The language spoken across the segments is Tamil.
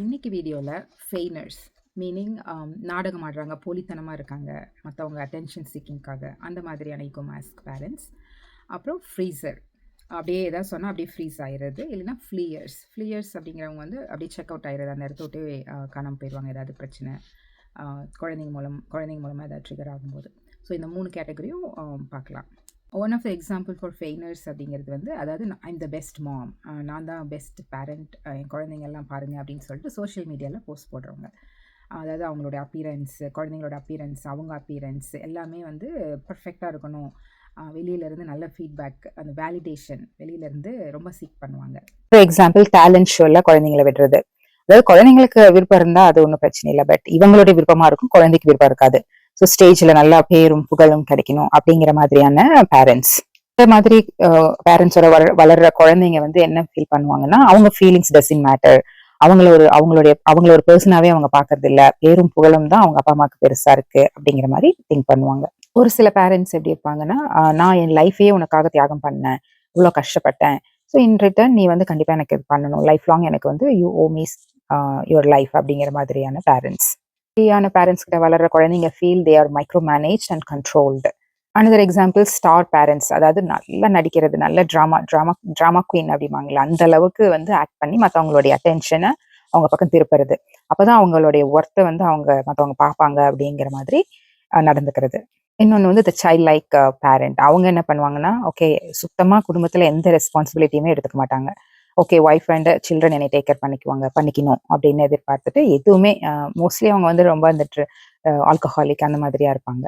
இன்னைக்கு வீடியோவில் ஃபெயினர்ஸ் மீனிங் நாடகம் ஆடுறாங்க, போலித்தனமாக இருக்காங்க, மற்றவங்க அட்டென்ஷன் சீக்கிங்காக, அந்த மாதிரியான ஈகோ மாஸ்க் பேரண்ட்ஸ். அப்புறம் ஃப்ரீசர், அப்படியே ஏதாவது சொன்னால் அப்படியே ஃப்ரீஸ் ஆயிடுறது. இல்லைன்னா ஃப்ளீயர்ஸ் அப்படிங்கிறவங்க வந்து அப்படியே செக் அவுட் ஆயிடுறது, அந்த இடத்த விட்டு காணாமல் போயிடுவாங்க ஏதாவது பிரச்சனை குழந்தைங்க மூலமாக ஏதாவது ட்ரிகர் ஆகும்போது. ஸோ இந்த 3 கேட்டகரியும் பார்க்கலாம். One of the example for fainters அப்படிங்கிறது வந்து, அதாவது ஐம் த பெஸ்ட் மாம், நான் தான் பெஸ்ட் பேரண்ட், என் குழந்தைங்கள்லாம் பாருங்கள் அப்படின்னு சொல்லிட்டு சோஷியல் மீடியாவில் போஸ்ட் போடுறவங்க. அதாவது அவங்களோட அப்பியரன்ஸ், குழந்தைங்களோட அப்பியரன்ஸ், அவங்க அப்பியரன்ஸ் எல்லாமே வந்து பர்ஃபெக்டாக இருக்கணும். வெளியிலேருந்து நல்ல ஃபீட்பேக், அந்த வேலிடேஷன் வெளியிலேருந்து ரொம்ப சீக் பண்ணுவாங்க. ஃபார் எக்ஸாம்பிள் டேலண்ட் ஷோவில் குழந்தைங்களை விடுறது. அதாவது குழந்தைங்களுக்கு விருப்பம் இருந்தால் அது ஒன்றும் பிரச்சனை இல்லை, பட் இவங்களுடைய விருப்பமாக இருக்கும், குழந்தைக்கு விருப்பம் இருக்காது. ஸோ ஸ்டேஜில் நல்லா பேரும் புகழும் கிடைக்கணும் அப்படிங்கிற மாதிரியான பேரண்ட்ஸ். இந்த மாதிரி பேரண்ட்ஸோட வளர்ற குழந்தைங்க வந்து என்ன ஃபீல் பண்ணுவாங்கன்னா, அவங்க ஃபீலிங்ஸ் டசன்ட் மேட்டர், அவங்கள ஒரு பர்சனாவே அவங்க பாக்குறது இல்ல, பேரும் புகழும் தான் அவங்க அப்பா அம்மாவுக்கு பெருசா இருக்கு அப்படிங்கிற மாதிரி திங்க் பண்ணுவாங்க. ஒரு சில பேரண்ட்ஸ் எப்படி இருப்பாங்கன்னா, நான் என் லைஃபையே உனக்காக தியாகம் பண்ணேன், இவ்வளோ கஷ்டப்பட்டேன், ஸோ இன் ரிட்டர்ன் நீ வந்து கண்டிப்பா எனக்கு இது பண்ணணும், லைஃப் லாங் எனக்கு வந்து you owe me your life அப்படிங்கிற மாதிரியான பேரண்ட்ஸ். பேரண்ட்ஸ் கிட்ட வளர்ற குழந்தைங்க feel they are micro manage and controlled. Another example star parents, அதாவது நல்லா நடிக்கிறது, நல்ல ட்ராமா குவீன் அப்படிம்பாங்களா, அந்த அளவுக்கு வந்து ஆக்ட் பண்ணி மற்றவங்களுடைய அட்டென்ஷனை அவங்க பக்கம் திருப்புறது. அப்போதான் அவங்களுடைய ஒர்த்தை வந்து மற்றவங்க பார்ப்பாங்க அப்படிங்கிற மாதிரி நடந்துக்கிறது. இன்னொன்று வந்து த சைல்ட் லைக் பேரண்ட், அவங்க என்ன பண்ணுவாங்கன்னா, ஓகே சுத்தமாக குடும்பத்தில் எந்த ரெஸ்பான்சிபிலிட்டியுமே எடுத்துக்க மாட்டாங்க. ஓகே ஒய்ஃப் அண்ட் சில்ட்ரன் என்னை டேக் கேர் பண்ணிக்கணும் அப்படின்னு எதிர்பார்த்துட்டு எதுவுமே, மோஸ்ட்லி அவங்க வந்து ரொம்ப அந்த ஆல்கஹாலிக் அந்த மாதிரியா இருப்பாங்க.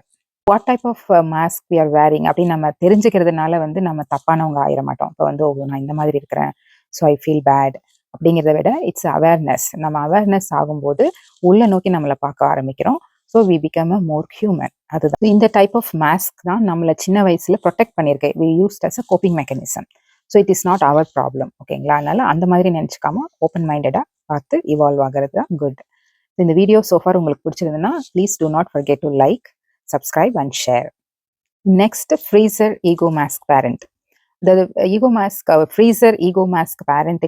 What type of mask we are wearing அப்படின்னு நம்ம தெரிஞ்சுக்கிறதுனால வந்து நம்ம தப்பானவங்க ஆயிட மாட்டோம். இப்போ வந்து நான் இந்த மாதிரி இருக்கிறேன், ஸோ ஐ ஃபீல் பேட் அப்படிங்கிறத விட இட்ஸ் அவேர்னஸ். நம்ம அவேர்னஸ் ஆகும்போது உள்ள நோக்கி நம்மளை பார்க்க ஆரம்பிக்கிறோம். So we become a more human. அதுதான் இந்த டைப் ஆஃப் மாஸ்க் தான் நம்மளை சின்ன வயசுல ப்ரொடெக்ட் பண்ணியிருக்கேன். We used as a coping mechanism. So it is not our problem. ஓகேங்களா? அதனால அந்த மாதிரி நினச்சிக்காம ஓப்பன் மைண்டடாக பார்த்து இவால்வ் ஆகிறது தான் குட். இந்த வீடியோ சோஃபார் உங்களுக்கு பிடிச்சிருந்ததுன்னா please do not forget to like, subscribe and share. Next, freezer ego mask parent. The ego mask, freezer ego mask parent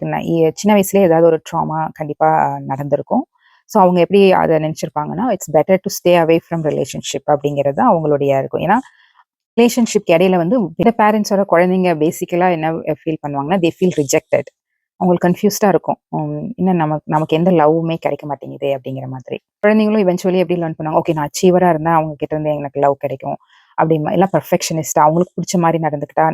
சின்ன வயசுலேயே ஏதாவது ஒரு ட்ராமா கண்டிப்பாக நடந்திருக்கும். ஸோ அவங்க எப்படி அதை நினச்சிருப்பாங்கன்னா, it's better to stay away from relationship அப்படிங்கிறது தான் அவங்களுடைய இருக்கும். ஏன்னா ரிலேஷன்ஷிப் இடையில வந்து இந்த பேரண்ட்ஸோட குழந்தைங்க பேசிக்கலாக என்ன ஃபீல் பண்ணுவாங்கன்னா, தே ஃபீல் ரிஜெக்டட். அவங்களுக்கு கன்ஃபியூஸ்டாக இருக்கும், இன்னும் நமக்கு எந்த லவ்வுமே கிடைக்க மாட்டேங்குது அப்படிங்கிற மாதிரி. குழந்தைங்களும் இவென்ச்சுவலி எப்படி லேர்ன் பண்ணுவாங்க, ஓகே நான் அச்சீவராக இருந்தால் அவங்க கிட்ட இருந்து எனக்கு லவ் கிடைக்கும் அப்படிமா, எல்லாம் பர்ஃபெக்ஷனிஸ்டாக அவங்களுக்கு பிடிச்ச மாதிரி நடந்துக்கிட்டா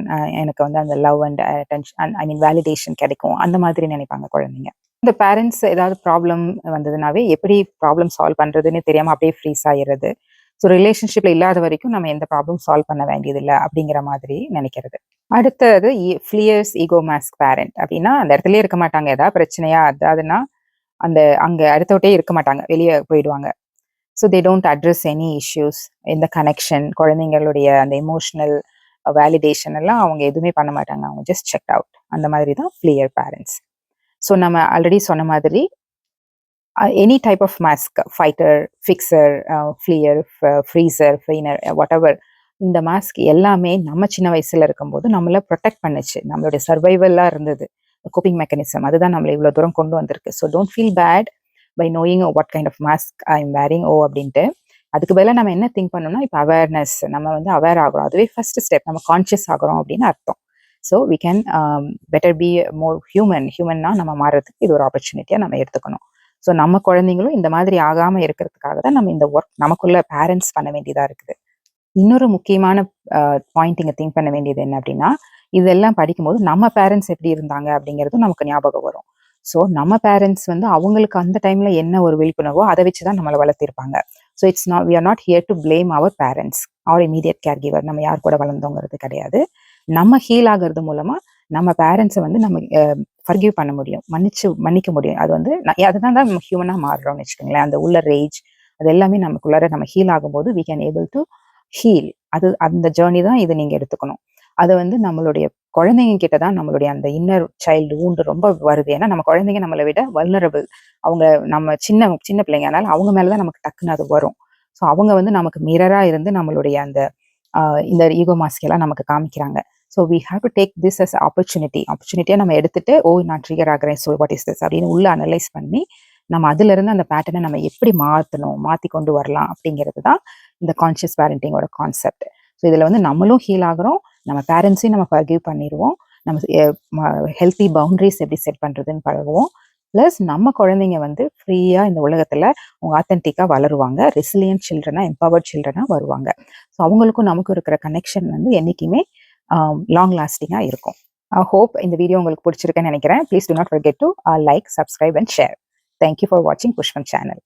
எனக்கு வந்து அந்த love and attention, I mean validation கிடைக்கும், அந்த மாதிரி நினைப்பாங்க குழந்தைங்க. இந்த பேரண்ட்ஸ் ஏதாவது ப்ராப்ளம் வந்ததுனாவே எப்படி ப்ராப்ளம் சால்வ் பண்ணுறதுன்னு தெரியாமல் அப்படியே ஃப்ரீஸ் ஆகிடுறது. ஸோ ரிலேஷன்ஷிப்ல இல்லாத வரைக்கும் நம்ம எந்த ப்ராப்ளம் சால்வ் பண்ண வேண்டியதில்லை அப்படிங்கிற மாதிரி நினைக்கிறது. அடுத்தது ஃபிளியர்ஸ் ஈகோ மாஸ்க் பேரண்ட் அப்படின்னா, அந்த இடத்துலயே இருக்க மாட்டாங்க. ஏதாவது பிரச்சனையா அதாவதுன்னா அங்க அடுத்தவிட்டே இருக்க மாட்டாங்க, வெளியே போயிடுவாங்க. So they don't address any issues, இந்த கனெக்ஷன், குழந்தைங்களுடைய அந்த எமோஷனல் வேலிடேஷன் எல்லாம் அவங்க எதுவுமே பண்ண மாட்டாங்க. அவங்க ஜஸ்ட் செக் அவுட். அந்த மாதிரி தான் ஃபிளியர் பேரண்ட்ஸ். ஸோ நம்ம ஆல்ரெடி சொன்ன மாதிரி any type of mask, fighter, fixer, flier, freezer, fainter, whatever, இந்த மாஸ்க் எல்லாமே நம்ம சின்ன வயசுல இருக்கும்போது நம்மளை ப்ரொடெக்ட் பண்ணுச்சு, நம்மளுடைய சர்வைவலாக இருந்தது, கோப்பிங் மெக்கானிசம். அதுதான் நம்மளை இவ்வளோ தூரம் கொண்டு வந்திருக்கு. So don't feel bad by knowing what kind of mask I am wearing அப்படின்ட்டு. அதுக்கு பதிலாக நம்ம என்ன திங்க் பண்ணோம்னா, இப்போ அவேர்னஸ், நம்ம வந்து அவேர் ஆகிறோம், அதுவே ஃபர்ஸ்ட் ஸ்டெப், நம்ம கான்ஷியஸ் ஆகிறோம் அப்படின்னு அர்த்தம். So we can better be more ஹியூமன்னா நம்ம மாறுறதுக்கு இது ஒரு ஆப்பர்ச்சுனிட்டியாக நம்ம எடுத்துக்கணும். ஸோ நம்ம குழந்தைங்களும் இந்த மாதிரி ஆகாமல் இருக்கிறதுக்காக தான் நம்ம இந்த ஒர்க் நமக்குள்ள பேரண்ட்ஸ் பண்ண வேண்டியதாக இருக்குது. இன்னொரு முக்கியமான பாயிண்ட் இங்கே திங்க் பண்ண வேண்டியது என்ன அப்படின்னா, இதெல்லாம் படிக்கும்போது நம்ம பேரண்ட்ஸ் எப்படி இருந்தாங்க அப்படிங்கிறதும் நமக்கு ஞாபகம் வரும். ஸோ நம்ம பேரண்ட்ஸ் வந்து அவங்களுக்கு அந்த டைம்ல என்ன ஒரு விழிப்புணர்வோ அதை வச்சு தான் நம்மளை வளர்த்திருப்பாங்க. So it's not, we are not here to blame our parents, our immediate caregiver. நம்ம யார் கூட வளர்ந்தோங்கிறது கிடையாது. நம்ம ஹீல் ஆகிறது மூலமா நம்ம பேரண்ட்ஸை வந்து நம்ம ஃபர்கிவ் பண்ண முடியும், மன்னிக்க முடியும். அது வந்து அதுதான் தான் நம்ம ஹியூமனாக மாறுறோம்னு வச்சுக்கோங்களேன். அந்த உள்ள ரேஜ் அது எல்லாமே நமக்குள்ளார நம்ம ஹீல் ஆகும்போது we can able to heal. அந்த ஜேர்னி தான் இது நீங்க எடுத்துக்கணும். அது வந்து நம்மளுடைய குழந்தைங்க கிட்ட தான் நம்மளுடைய அந்த இன்னர் சைல்டு வூண்டு ரொம்ப வருது. ஏன்னா நம்ம குழந்தைங்க நம்மளை விட வல்னரபிள். அவங்க நம்ம சின்ன சின்ன பிள்ளைங்க, அதனால அவங்க மேலதான் நமக்கு டக்குன்னு அது வரும். ஸோ அவங்க வந்து நமக்கு மிரரா இருந்து நம்மளுடைய அந்த இந்த ஈகோ மாஸ்க் எல்லாம் நமக்கு காமிக்கிறாங்க. So we have to take this as ஆப்பர்ச்சுனிட்டியாக நம்ம எடுத்துட்டு, ஓ நான் ட்ரிகர் ஆகிறேன், ஸோ வாட் இஸ் திஸ் அப்படின்னு உள்ள அனலைஸ் பண்ணி நம்ம அதிலிருந்து அந்த பேட்டர்னை நம்ம எப்படி மாற்றி கொண்டு வரலாம் அப்படிங்கிறது தான் இந்த கான்ஷியஸ் பேரண்டிங்கோட கான்செப்ட். ஸோ இதில் வந்து நம்மளும் ஹீல் ஆகிறோம், நம்ம பேரண்ட்ஸையும் நம்ம ஃபர்கிவ் பண்ணிடுவோம், நம்ம ஹெல்த்தி பவுண்டரிஸ் எப்படி செட் பண்ணுறதுன்னு பழகுவோம். ப்ளஸ் நம்ம குழந்தைங்க வந்து ஃப்ரீயாக இந்த உலகத்தில் அவங்க ஆத்தென்டிக்காக வளருவாங்க, ரெசிலியன்ட் சில்ட்ரனாக, எம்பவர்ட் சில்ட்ரனாக வருவாங்க. ஸோ அவங்களுக்கும் நமக்கும் இருக்கிற கனெக்ஷன் வந்து என்றைக்குமே லாங் லாஸ்டிங்காக இருக்கும். I hope இந்த வீடியோ உங்களுக்கு பிடிச்சிருக்குன்னு நினைக்கிறேன். Please do not forget to like, subscribe and share. Thank you for watching Pushpam channel.